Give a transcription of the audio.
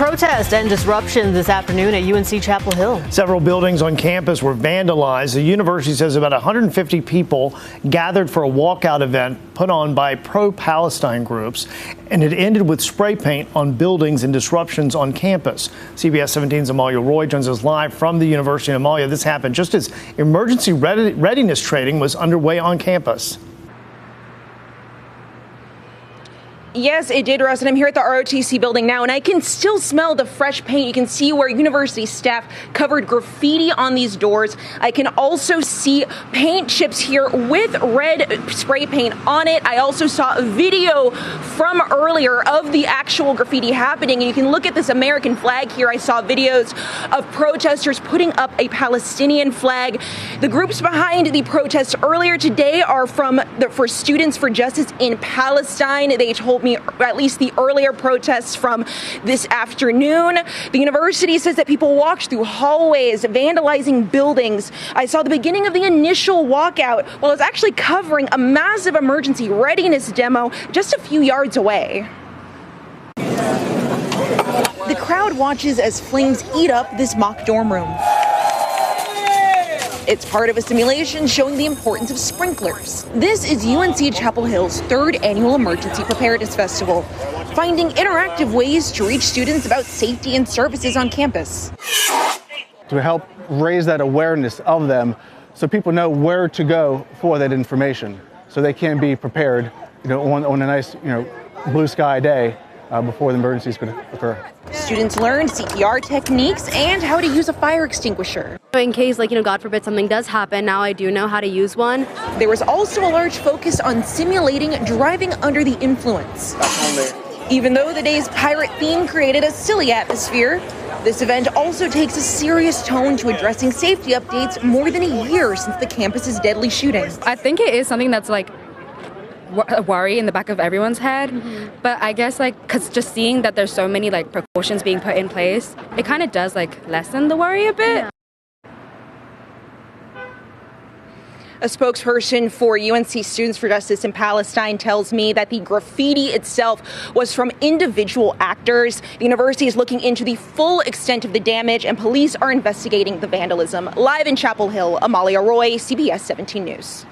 Protest and disruption this afternoon at UNC Chapel Hill. Several buildings on campus were vandalized. The university says about 150 people gathered for a walkout event put on by pro-Palestinian groups, and it ended with spray paint on buildings and disruptions on campus. CBS 17's Amalia Roy joins us live from the university. And Amalia, this happened just as emergency readiness training was underway on campus. Yes, it did, Russ, and I'm here at the ROTC building now, and I can still smell the fresh paint. You can see where university staff covered graffiti on these doors. I can also see paint chips here with red spray paint on it. I also saw a video from earlier of the actual graffiti happening, and you can look at this American flag here. I saw videos of protesters putting up a Palestinian flag. The groups behind the protests earlier today are for Students for Justice in Palestine. They told me at least the earlier protests from this afternoon. The university says that people walked through hallways, vandalizing buildings. I saw the beginning of the initial walkout while it was actually covering a massive emergency readiness demo just a few yards away. The crowd watches as flames eat up this mock dorm room. It's part of a simulation showing the importance of sprinklers. This is UNC Chapel Hill's third annual Emergency Preparedness Festival, finding interactive ways to reach students about safety and services on campus. To help raise that awareness of them so people know where to go for that information, so they can be prepared, on a nice, blue sky day before the emergency is going to occur. Students learned CPR techniques and how to use a fire extinguisher. In case, God forbid, something does happen, now I do know how to use one. There was also a large focus on simulating driving under the influence. Even though the day's pirate theme created a silly atmosphere, this event also takes a serious tone to addressing safety updates more than a year since the campus's deadly shooting. I think it is something that's a worry in the back of everyone's head, but I guess because just seeing that there's so many precautions being put in place, it kind of does lessen the worry a bit. A spokesperson for UNC Students for Justice in Palestine tells me that the graffiti itself was from individual actors. The university is looking into the full extent of the damage, and police are investigating the vandalism. Live in Chapel Hill, Amalia Roy, CBS 17 News.